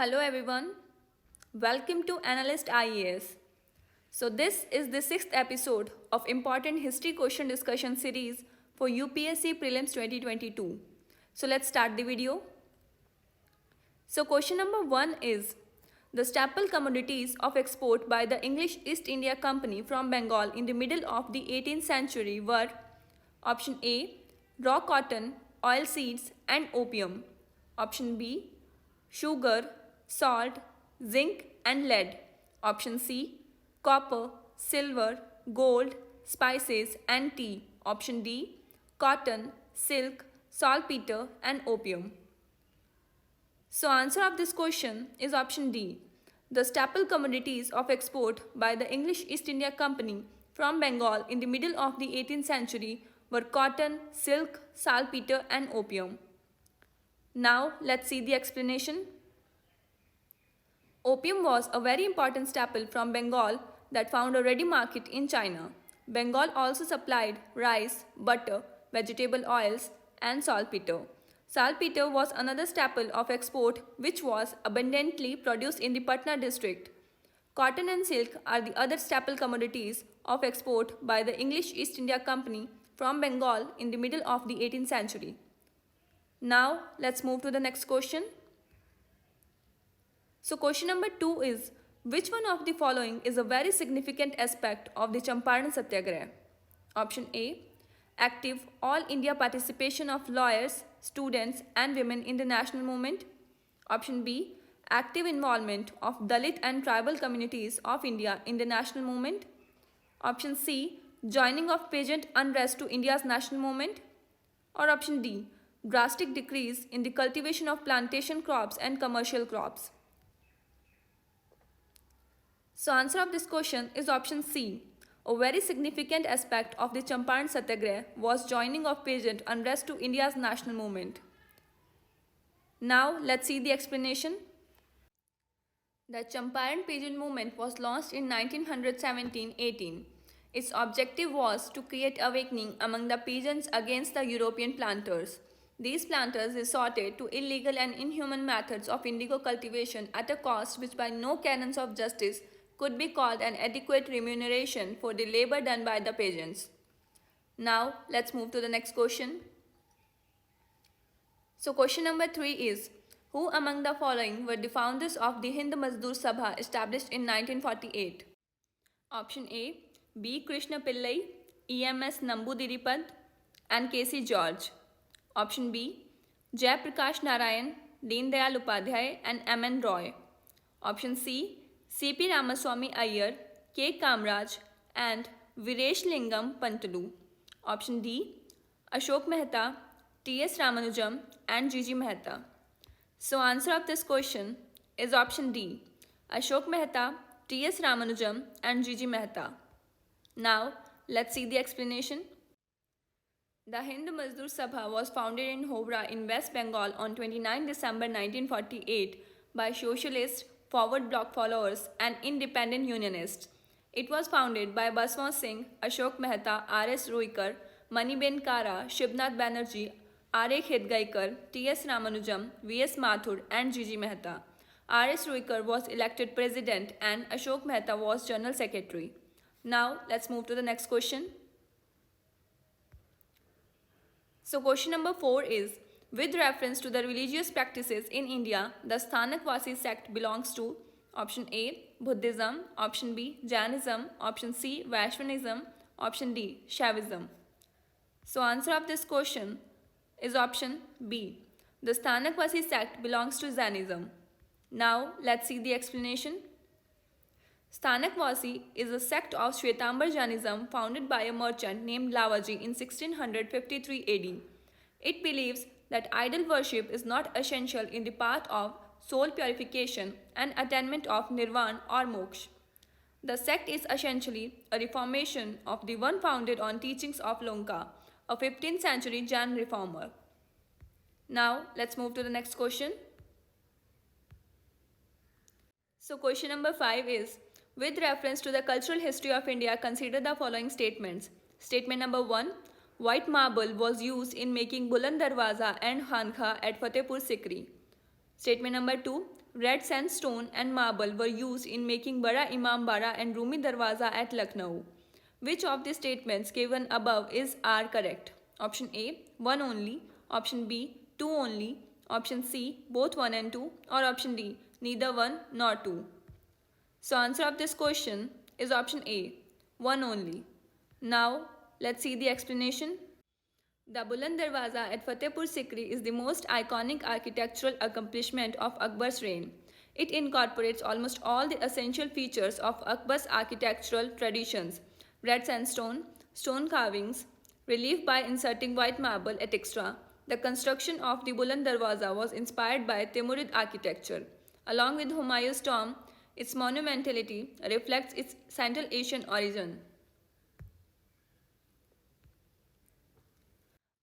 Hello everyone, welcome to Analyst IAS. So this is the 6th episode of important history question discussion series for UPSC Prelims 2022. So let's start the video. So question number 1 is, the staple commodities of export by the English East India Company from Bengal in the middle of the 18th century were option A, raw cotton, oil seeds and opium. Option B, sugar, salt, zinc and lead. Option C, copper, silver, gold, spices and tea. Option D, cotton, silk, saltpeter and opium. So answer of this question is option D. The staple commodities of export by the English East India Company from Bengal in the middle of the 18th century were cotton, silk, saltpeter and opium. Now let's see the explanation. Opium was a very important staple from Bengal that found a ready market in China. Bengal also supplied rice, butter, vegetable oils and saltpeter. Saltpeter was another staple of export which was abundantly produced in the Patna district. Cotton and silk are the other staple commodities of export by the English East India Company from Bengal in the middle of the 18th century. Now let's move to the next question. So question number 2 is, which one of the following is a very significant aspect of the Champaran Satyagraha? Option A, active all India participation of lawyers, students and women in the national movement. Option B, active involvement of Dalit and tribal communities of India in the national movement. Option C, joining of peasant unrest to India's national movement. Or option D, drastic decrease in the cultivation of plantation crops and commercial crops. So answer of this question is option C. A very significant aspect of the Champaran Satyagraha was joining of peasant unrest to India's national movement. Now let's see the explanation. The Champaran peasant movement was launched in 1917-18. Its objective was to create awakening among the peasants against the European planters. These planters resorted to illegal and inhuman methods of indigo cultivation at a cost which by no canons of justice could be called an adequate remuneration for the labor done by the peasants. Now let's move to the next question. So question number 3 is, who among the following were the founders of the Hind Mazdoor Sabha established in 1948? Option A, B. Krishna Pillai, E.M.S. Nambudiripad and K.C. George. Option B, Jai Prakash Narayan, Deen Dayal Upadhyay and M.N. Roy. Option C, C.P. Ramaswamy Iyer, K. Kamraj and Viresh Lingam Pantalu. Option D, Ashok Mehta, T.S. Ramanujam and G.G. Mehta. So answer of this question is option D, Ashok Mehta, T.S. Ramanujam and G.G. Mehta. Now let's see the explanation. The Hind Mazdoor Sabha was founded in Howrah in West Bengal on 29 December 1948 by socialists, forward bloc followers and independent unionists. It was founded by Baswant Singh, Ashok Mehta, R.S. Roykar, Maniben Kara, Shibnath Banerjee, R.A. Khedgaikar, T.S. Ramanujam, V.S. Mathur and G.G. Mehta. R.S. Roykar was elected president and Ashok Mehta was general secretary. Now let's move to the next question. So question number 4 is, with reference to the religious practices in India, the Sthanakvasi sect belongs to option A, Buddhism, option B, Jainism, option C, Vaishnavism, option D, Shaivism. So answer of this question is option B. The Sthanakvasi sect belongs to Jainism. Now let's see the explanation. Sthanakvasi is a sect of Shwetambar Jainism founded by a merchant named Lavaji in 1653 AD. It believes that idol worship is not essential in the path of soul purification and attainment of nirvana or moksha. The sect is essentially a reformation of the one founded on teachings of Lonka, a 15th century Jain reformer. Now let's move to the next question. So question number 5 is, with reference to the cultural history of India, consider the following statements. Statement number 1, white marble was used in making Buland Darwaza and Khanqa at Fatehpur Sikri. Statement number 2, red sandstone and marble were used in making Bara Imam Bara and Rumi Darwaza at Lucknow. Which of the statements given above are correct? Option A, 1 only. Option B, 2 only. Option C, both 1 and 2. Or option D, neither 1 nor 2. So answer of this question is option A, 1 only. Now let's see the explanation. The Buland Darwaza at Fatehpur Sikri is the most iconic architectural accomplishment of Akbar's reign. It incorporates almost all the essential features of Akbar's architectural traditions: red sandstone, stone carvings, relief by inserting white marble, etc. The construction of the Buland Darwaza was inspired by Timurid architecture. Along with Humayun's tomb, its monumentality reflects its Central Asian origin.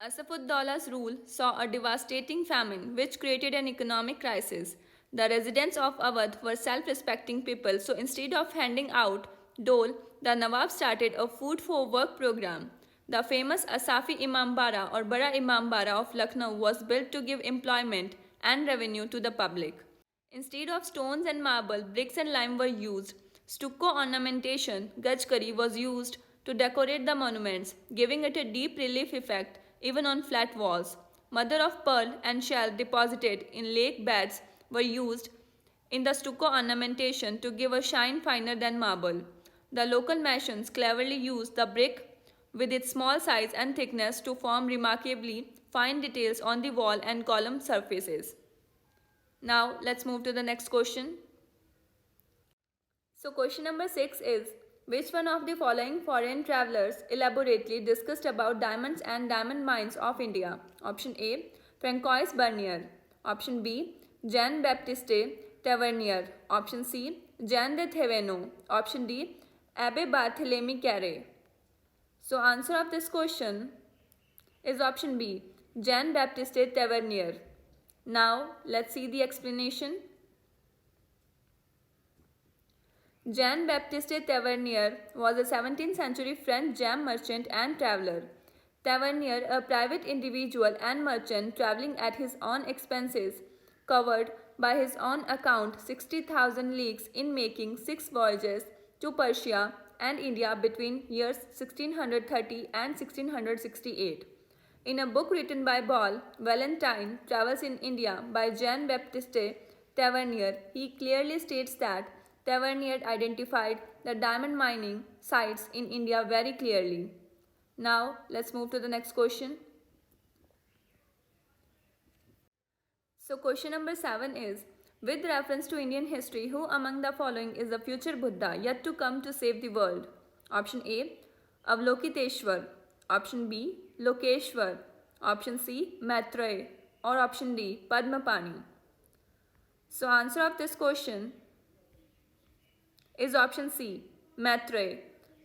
Asaf-ud-Daula's rule saw a devastating famine which created an economic crisis. The residents of Awadh were self-respecting people, so instead of handing out dole, the Nawab started a food for work program. The famous Asafi Imam Bara or Bara Imam Bara of Lucknow was built to give employment and revenue to the public. Instead of stones and marble, bricks and lime were used. Stucco ornamentation, gajkari, was used to decorate the monuments, giving it a deep relief effect even on flat walls. Mother of pearl and shell deposited in lake beds were used in the stucco ornamentation to give a shine finer than marble. The local masons cleverly used the brick with its small size and thickness to form remarkably fine details on the wall and column surfaces. Now let's move to the next question. So question number 6 is, which one of the following foreign travelers elaborately discussed about diamonds and diamond mines of India? Option A, Francois Bernier. Option B, Jean-Baptiste Tavernier. Option C, Jean de Thévenot. Option D, Abbé Barthélemy Carré. So answer of this question is option B, Jean-Baptiste Tavernier. Now let's see the explanation. Jean-Baptiste Tavernier was a 17th century French gem merchant and traveler. Tavernier, a private individual and merchant traveling at his own expenses, covered by his own account 60,000 leagues in making 6 voyages to Persia and India between years 1630 and 1668. In a book written by Ball, Valentine Travels in India by Jean-Baptiste Tavernier, he clearly states that Tavernier identified the diamond mining sites in India very clearly. Now let's move to the next question. So question number 7 is, with reference to Indian history, who among the following is the future Buddha yet to come to save the world? Option A, Avalokiteshwar. Option B, Lokeshwar. Option C, Maitreya. Or option D, Padmapani. So answer of this question is option C, Maitreya.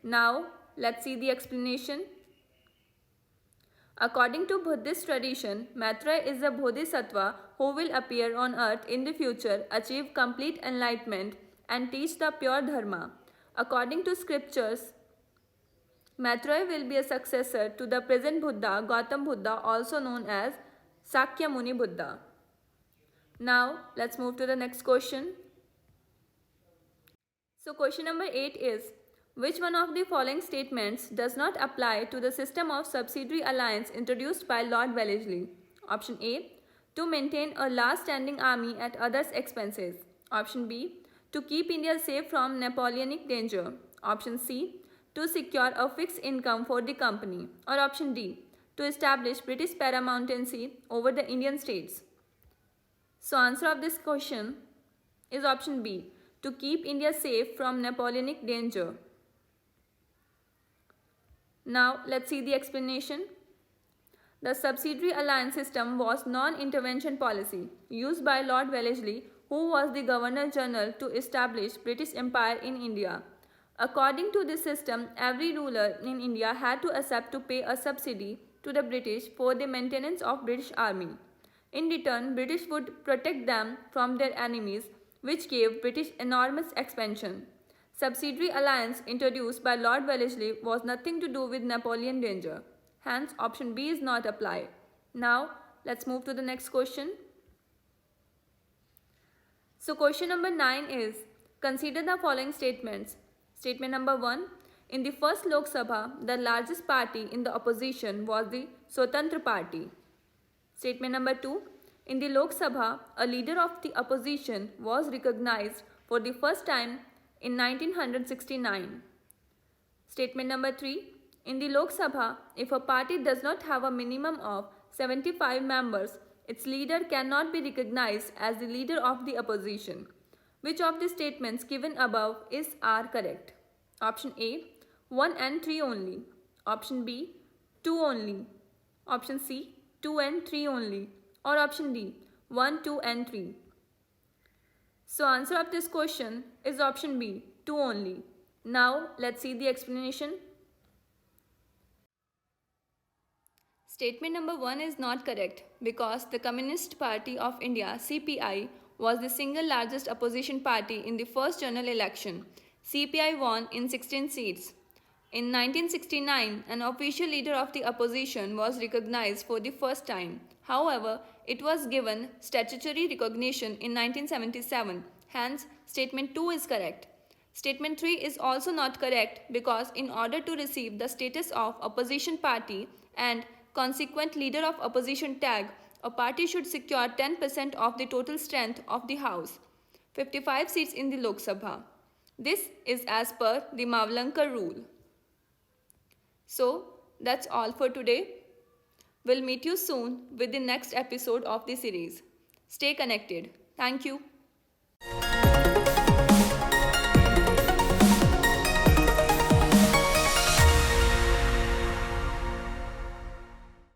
Now let's see the explanation. According to Buddhist tradition, Maitreya is a bodhisattva who will appear on earth in the future, achieve complete enlightenment, and teach the pure dharma. According to scriptures, Maitreya will be a successor to the present Buddha, Gautam Buddha, also known as Sakya Muni Buddha. Now let's move to the next question. So question number 8 is, which one of the following statements does not apply to the system of subsidiary alliance introduced by Lord Wellesley? Option A, to maintain a last standing army at others' expenses. Option B, to keep India safe from Napoleonic danger. Option C, to secure a fixed income for the company. Or option D, to establish British paramountcy over the Indian states. So answer of this question is option B, to keep India safe from Napoleonic danger. Now let's see the explanation. The subsidiary alliance system was non-intervention policy used by Lord Wellesley, who was the Governor General to establish British Empire in India. According to this system, every ruler in India had to accept to pay a subsidy to the British for the maintenance of British army. In return, British would protect them from their enemies, which gave British enormous expansion. Subsidiary alliance introduced by Lord Wellesley was nothing to do with Napoleon danger. Hence, option B is not applied. Now, let's move to the next question. So question number 9 is, consider the following statements. Statement number 1. In the first Lok Sabha, the largest party in the opposition was the Swatantra Party. Statement number 2. In the Lok Sabha, a leader of the opposition was recognized for the first time in 1969. Statement number 3. In the Lok Sabha, if a party does not have a minimum of 75 members, its leader cannot be recognized as the leader of the opposition. Which of the statements given above are correct? Option A, 1 and 3 only. Option B, 2 only. Option C, 2 and 3 only. Or option D, 1, 2 and 3. So answer of this question is option B, 2 only. Now let's see the explanation. Statement number 1 is not correct because the Communist Party of India (CPI) was the single largest opposition party in the first general election. CPI won in 16 seats. In 1969, an official leader of the opposition was recognized for the first time. However, it was given statutory recognition in 1977. Hence, statement 2 is correct. Statement 3 is also not correct because in order to receive the status of opposition party and consequent leader of opposition tag, a party should secure 10% of the total strength of the House, 55 seats in the Lok Sabha. This is as per the Mavlankar rule. So, that's all for today. We'll meet you soon with the next episode of the series. Stay connected. Thank you.